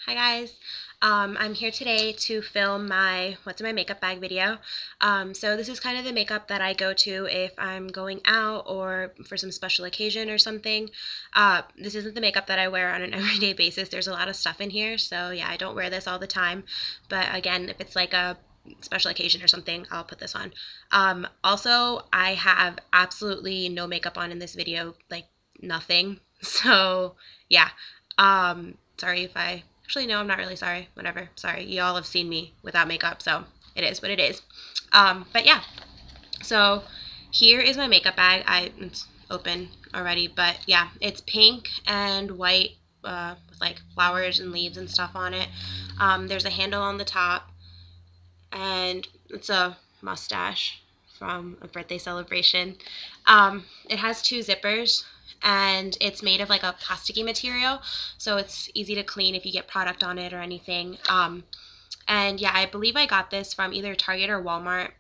Hi guys, I'm here today to film my what's in my makeup bag video. So this is kind of the makeup that I go to if I'm going out or for some special occasion or something. This isn't the makeup that I wear on an everyday basis. There's a lot of stuff in here, so yeah, I don't wear this all the time. But again, if it's like a special occasion or something, I'll put this on. Also, I have absolutely no makeup on in this video, like nothing. So yeah, sorry if I actually, no, I'm not really sorry. Whatever. Sorry. You all have seen me without makeup, so it is what it is. But yeah. So here is my makeup bag. It's open already, but yeah, it's pink and white with like flowers and leaves and stuff on it. There's a handle on the top, and it's a mustache from a birthday celebration. It has two zippers, and it's made of like a plasticky material, so it's easy to clean if you get product on it or anything. And yeah, I believe I got this from either Target or Walmart,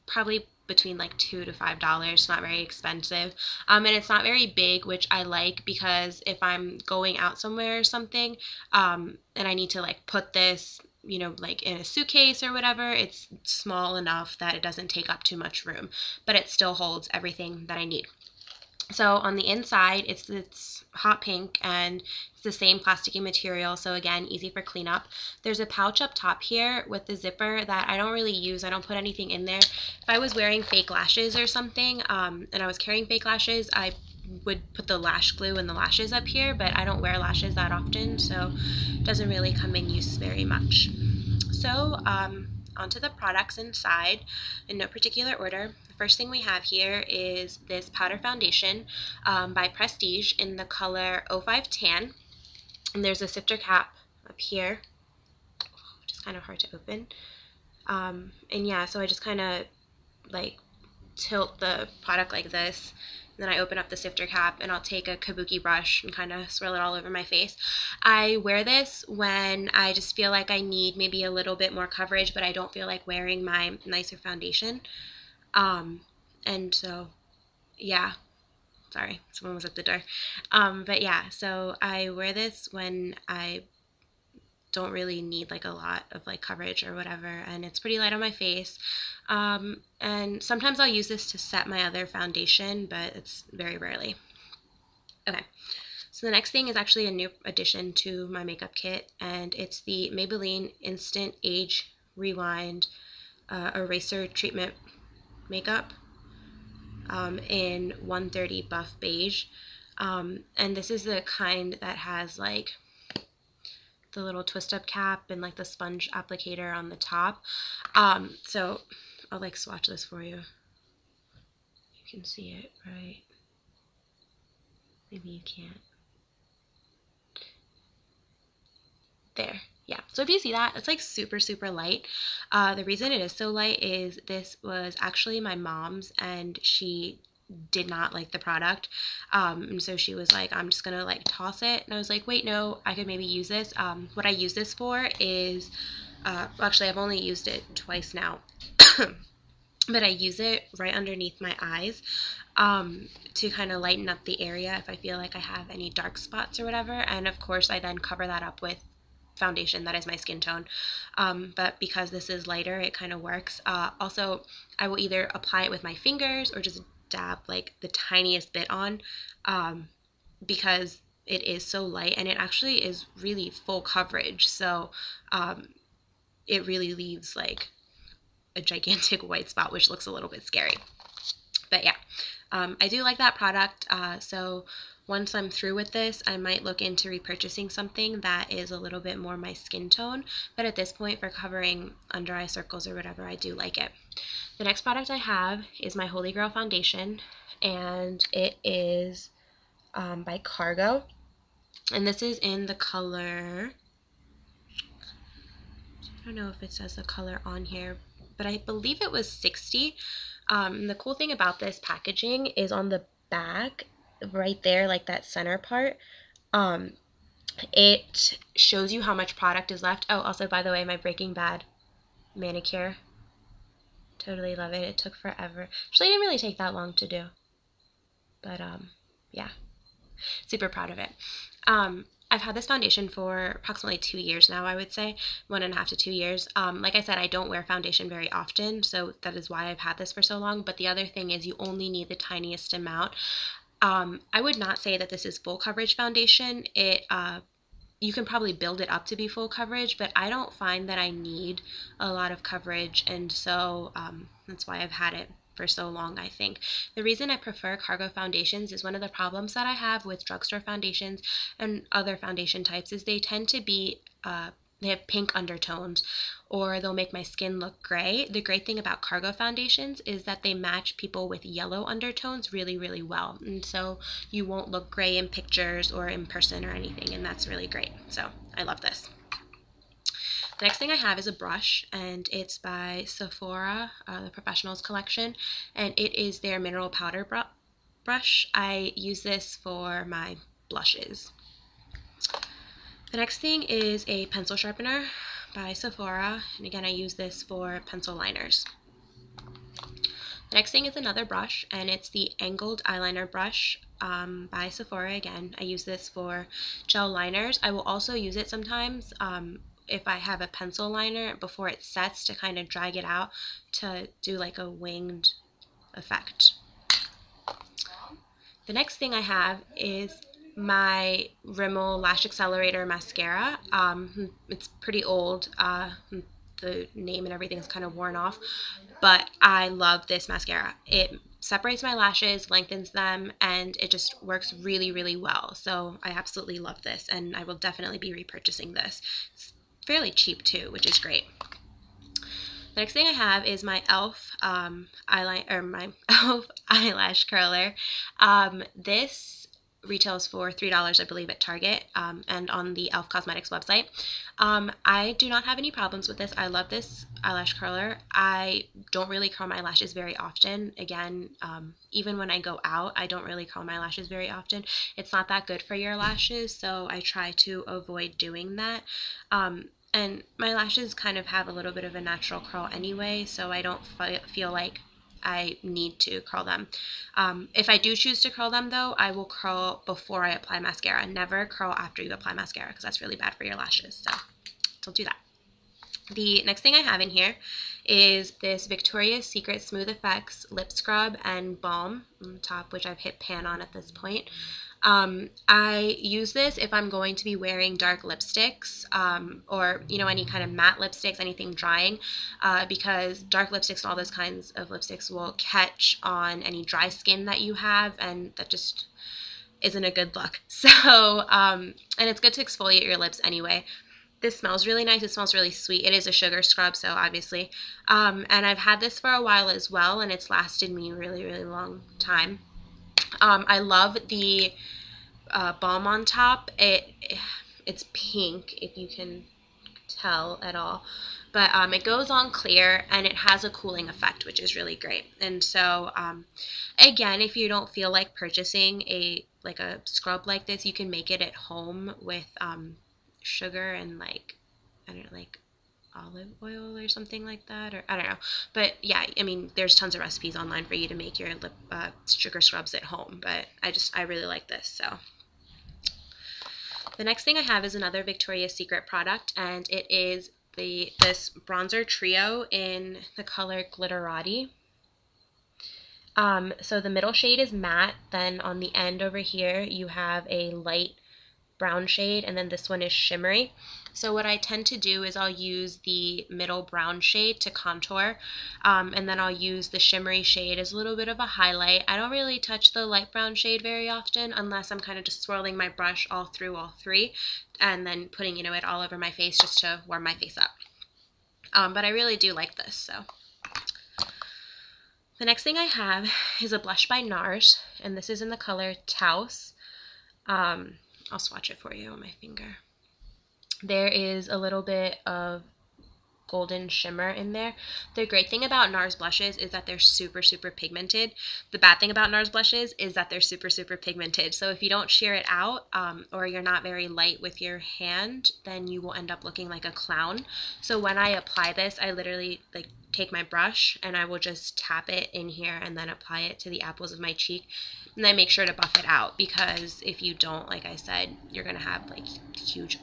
probably between like $2 to $5. Not very expensive, and it's not very big, which I like because if I'm going out somewhere or something, and I need to like put this, like in a suitcase or whatever, it's small enough that it doesn't take up too much room, but it still holds everything that I need. So on the inside, it's hot pink and it's the same plasticky material. So again, easy for cleanup. There's a pouch up top here with the zipper that I don't really use. I don't put anything in there. If I was wearing fake lashes or something, and I was carrying fake lashes, I would put the lash glue and the lashes up here, but I don't wear lashes that often, so it doesn't really come in use very much. So onto the products inside in no particular order. The first thing we have here is this powder foundation by Prestige in the color 05 Tan. And there's a sifter cap up here, which is kind of hard to open. And yeah, so I just kind of like tilt the product like this. Then I open up the sifter cap and I'll take a kabuki brush and kind of swirl it all over my face. I wear this when I just feel like I need maybe a little bit more coverage, but I don't feel like wearing my nicer foundation. And so, yeah, sorry, someone was at the door. But yeah, so I wear this when I don't really need like a lot of like coverage or whatever, and it's pretty light on my face. And sometimes I'll use this to set my other foundation, but it's very rarely. Okay, so the next thing is actually a new addition to my makeup kit, and it's the Maybelline Instant Age Rewind Eraser Treatment Makeup in 130 Buff Beige. And this is the kind that has like the little twist up cap and like the sponge applicator on the top. So I'll like swatch this for you. You can see it, right? Maybe you can't. There. Yeah, so if you see that, it's like super, super light. The reason it is so light is this was actually my mom's, and she did not like the product. And so she was like, I'm just gonna like toss it. And I was like, wait, no, I could maybe use this. What I use this for is, actually, I've only used it twice now. But I use it right underneath my eyes to kind of lighten up the area if I feel like I have any dark spots or whatever. And of course, I then cover that up with foundation that is my skin tone. But because this is lighter, it kind of works. Also, I will either apply it with my fingers or just dab like the tiniest bit on, because it is so light, and it actually is really full coverage. So it really leaves like a gigantic white spot, which looks a little bit scary. But yeah, I do like that product. So once I'm through with this, I might look into repurchasing something that is a little bit more my skin tone. But at this point, for covering under eye circles or whatever, I do like it. The next product I have is my Holy Grail foundation, and it is by Cargo. And this is in the color, I don't know if it says the color on here, but I believe it was 60. The cool thing about this packaging is on the back, right there, like that center part, it shows you how much product is left. Oh, also, by the way, my Breaking Bad manicure. Totally love it. It took forever. Actually, it didn't really take that long to do. But, yeah, super proud of it. I've had this foundation for approximately 2 years now, I would say, 1.5 to 2 years. Like I said, I don't wear foundation very often, so that is why I've had this for so long. But the other thing is you only need the tiniest amount. I would not say that this is full coverage foundation. You can probably build it up to be full coverage, but I don't find that I need a lot of coverage, and so that's why I've had it for so long, I think. The reason I prefer Cargo foundations is one of the problems that I have with drugstore foundations and other foundation types is they tend to be they have pink undertones, or they'll make my skin look gray. The great thing about Cargo foundations is that they match people with yellow undertones really, really well. And so you won't look gray in pictures or in person or anything, and that's really great. So I love this. The next thing I have is a brush, and it's by Sephora, the Professionals Collection, and it is their mineral powder brush. I use this for my blushes. The next thing is a pencil sharpener by Sephora, and again I use this for pencil liners. The next thing is another brush, and it's the angled eyeliner brush by Sephora. Again, I use this for gel liners. I will also use it sometimes if I have a pencil liner before it sets to kind of drag it out to do like a winged effect. The next thing I have is my Rimmel Lash Accelerator mascara. It's pretty old. The name and everything is kind of worn off, but I love this mascara. It separates my lashes, lengthens them, and it just works really, really well. So I absolutely love this, and I will definitely be repurchasing this. It's fairly cheap too, which is great. The next thing I have is my e.l.f. My e.l.f. eyelash curler. This retails for $3, I believe, at Target and on the e.l.f. Cosmetics website. I do not have any problems with this. I love this eyelash curler. I don't really curl my lashes very often. Again, even when I go out, I don't really curl my lashes very often. It's not that good for your lashes, so I try to avoid doing that. And my lashes kind of have a little bit of a natural curl anyway, so I don't feel like I need to curl them. If I do choose to curl them, though, I will curl before I apply mascara. Never curl after you apply mascara because that's really bad for your lashes, so don't do that. The next thing I have in here is this Victoria's Secret Smooth Effects Lip Scrub and Balm on the top, which I've hit pan on at this point. I use this if I'm going to be wearing dark lipsticks or, any kind of matte lipsticks, anything drying, because dark lipsticks and all those kinds of lipsticks will catch on any dry skin that you have, and that just isn't a good look. So, and it's good to exfoliate your lips anyway. This smells really nice. It smells really sweet. It is a sugar scrub, so obviously. And I've had this for a while as well, and it's lasted me a really, really long time. I love the balm on top. It's pink, if you can tell at all, but it goes on clear and it has a cooling effect, which is really great. And so again, if you don't feel like purchasing a scrub like this, you can make it at home with sugar and I don't know, like olive oil or something like that, or I don't know. But yeah, I mean, there's tons of recipes online for you to make your lip sugar scrubs at home, but I really like this. So the next thing I have is another Victoria's Secret product, and it is this bronzer trio in the color Glitterati. So the middle shade is matte, then on the end over here you have a light brown shade, and then this one is shimmery. So what I tend to do is I'll use the middle brown shade to contour, and then I'll use the shimmery shade as a little bit of a highlight. I don't really touch the light brown shade very often unless I'm kind of just swirling my brush all through all three and then putting it all over my face just to warm my face up. But I really do like this. So the next thing I have is a blush by NARS, and this is in the color Taos. I'll swatch it for you on my finger. There is a little bit of golden shimmer in there. The great thing about NARS blushes is that they're super, super pigmented. The bad thing about NARS blushes is that they're super, super pigmented. So if you don't sheer it out, or you're not very light with your hand, then you will end up looking like a clown. So when I apply this, I literally like take my brush and I will just tap it in here and then apply it to the apples of my cheek. And I make sure to buff it out, because if you don't, like I said, you're going to have like huge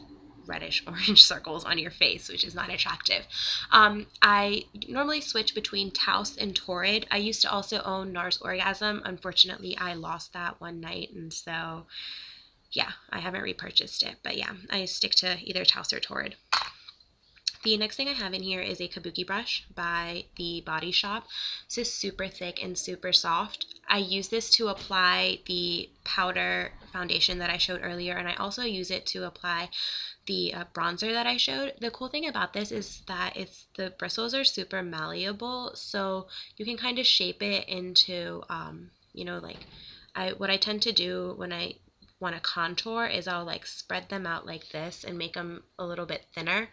reddish orange circles on your face, which is not attractive. I normally switch between Taos and Torrid. I used to also own NARS Orgasm. Unfortunately, I lost that one night, and so yeah, I haven't repurchased it. But yeah, I stick to either Taos or Torrid. The next thing I have in here is a kabuki brush by The Body Shop. This is super thick and super soft. I use this to apply the powder foundation that I showed earlier, and I also use it to apply the bronzer that I showed. The cool thing about this is that the bristles are super malleable, so you can kind of shape it into, like what I tend to do when I want to contour is I'll like spread them out like this and make them a little bit thinner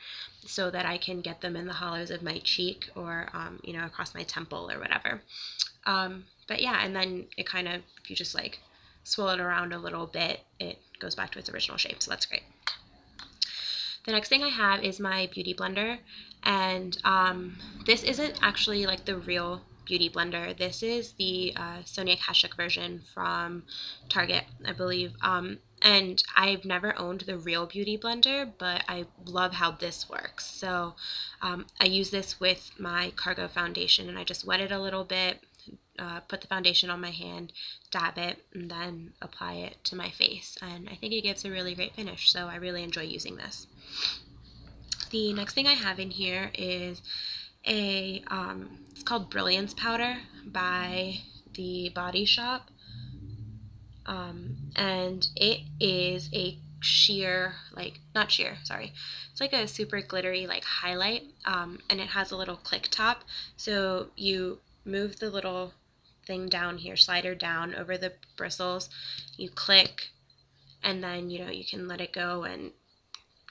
so that I can get them in the hollows of my cheek or, across my temple or whatever. But yeah, and then it kind of, if you just like swirl it around a little bit, it goes back to its original shape, so that's great. The next thing I have is my beauty blender, and this isn't actually like the real beauty blender. This is the Sonia Kashuk version from Target, I believe. And I've never owned the real beauty blender, but I love how this works. So I use this with my Cargo foundation, and I just wet it a little bit, put the foundation on my hand, dab it, and then apply it to my face. And I think it gives a really great finish, so I really enjoy using this. The next thing I have in here is it's called Brilliance Powder by The Body Shop. And it is a sheer, not sheer, sorry. It's like a super glittery like highlight, and it has a little click top. So you move the little thing down here, slider down over the bristles, you click, and then, you can let it go and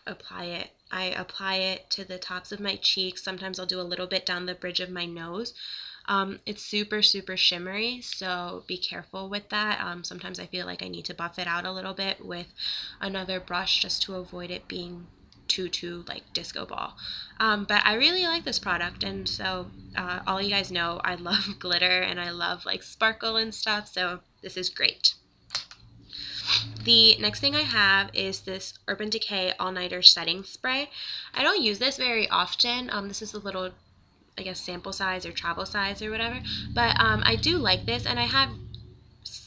apply it. I apply it to the tops of my cheeks. Sometimes I'll do a little bit down the bridge of my nose. It's super, super shimmery, so be careful with that. Sometimes I feel like I need to buff it out a little bit with another brush just to avoid it being too like disco ball. But I really like this product, and so all you guys know I love glitter and I love like sparkle and stuff, so this is great. The next thing I have is this Urban Decay All-Nighter Setting Spray. I don't use this very often. This is a little, I guess, sample size or travel size or whatever. But I do like this, and I have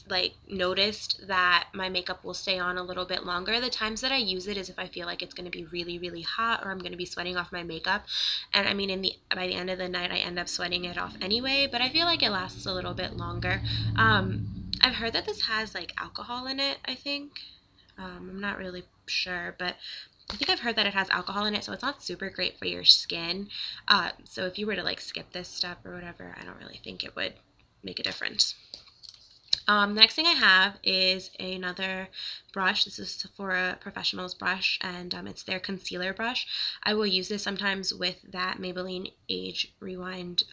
like noticed that my makeup will stay on a little bit longer. The times that I use it is if I feel like it's going to be really, really hot, or I'm going to be sweating off my makeup. And I mean, by the end of the night, I end up sweating it off anyway, but I feel like it lasts a little bit longer. I've heard that this has like alcohol in it, I think. I'm not really sure, but I think I've heard that it has alcohol in it, so it's not super great for your skin. So if you were to like skip this step or whatever, I don't really think it would make a difference. The next thing I have is another brush. This is Sephora Professionals brush, and it's their concealer brush. I will use this sometimes with that Maybelline Age Rewind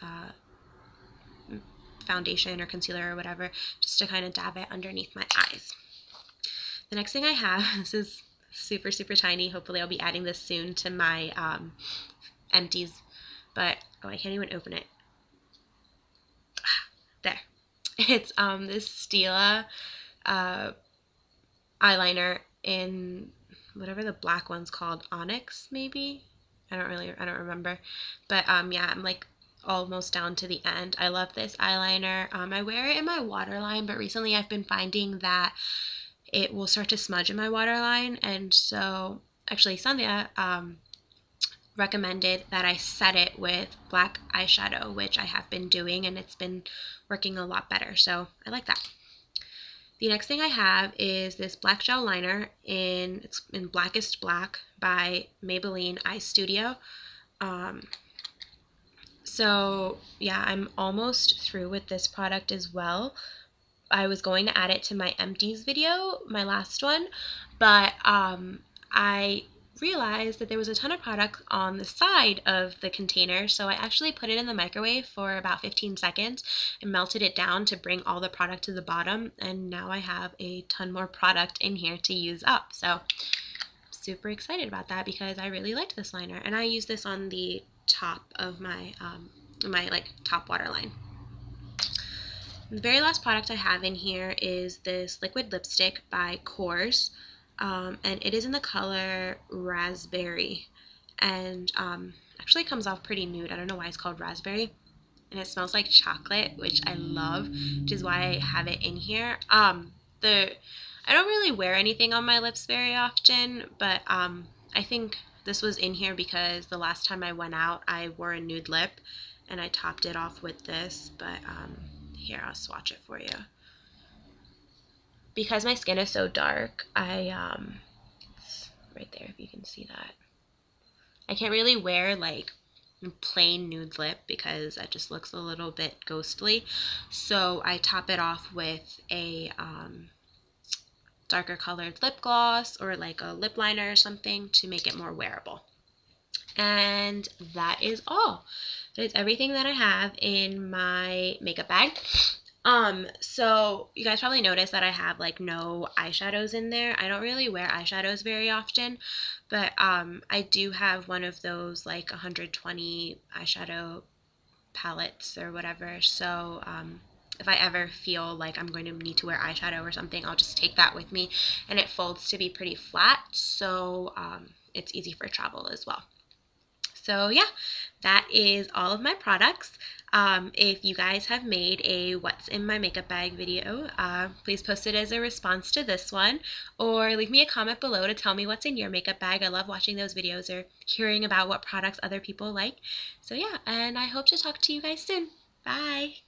foundation or concealer or whatever, just to kind of dab it underneath my eyes. The next thing I have, this is super, super tiny. Hopefully I'll be adding this soon to my empties, but I can't even open it. There. It's this Stila eyeliner in whatever the black one's called, Onyx maybe? I don't remember. But yeah, I'm like almost down to the end. I love this eyeliner. I wear it in my waterline, but recently I've been finding that it will start to smudge in my waterline, and so actually Sandhya recommended that I set it with black eyeshadow, which I have been doing, and it's been working a lot better, so I like that. The next thing I have is this black gel liner in Blackest Black by Maybelline Eye Studio. So yeah, I'm almost through with this product as well. I was going to add it to my empties video, my last one, but I realized that there was a ton of product on the side of the container, so I actually put it in the microwave for about 15 seconds and melted it down to bring all the product to the bottom, and now I have a ton more product in here to use up. So super excited about that because I really liked this liner, and I use this on the top of my top waterline. The very last product I have in here is this liquid lipstick by Kors, and it is in the color Raspberry, and actually comes off pretty nude. I don't know why it's called Raspberry, and it smells like chocolate, which I love, which is why I have it in here. I don't really wear anything on my lips very often, but I think this was in here because the last time I went out, I wore a nude lip, and I topped it off with this, but here, I'll swatch it for you. Because my skin is so dark, it's right there if you can see that. I can't really wear like plain nude lip because that just looks a little bit ghostly. So I top it off with a darker colored lip gloss or like a lip liner or something to make it more wearable. And that is all. That is everything that I have in my makeup bag. So you guys probably noticed that I have like no eyeshadows in there. I don't really wear eyeshadows very often, but I do have one of those like 120 eyeshadow palettes or whatever. So if I ever feel like I'm going to need to wear eyeshadow or something, I'll just take that with me, and it folds to be pretty flat, so it's easy for travel as well. So yeah, that is all of my products. If you guys have made a what's in my makeup bag video, please post it as a response to this one, or leave me a comment below to tell me what's in your makeup bag. I love watching those videos or hearing about what products other people like. So yeah, and I hope to talk to you guys soon. Bye!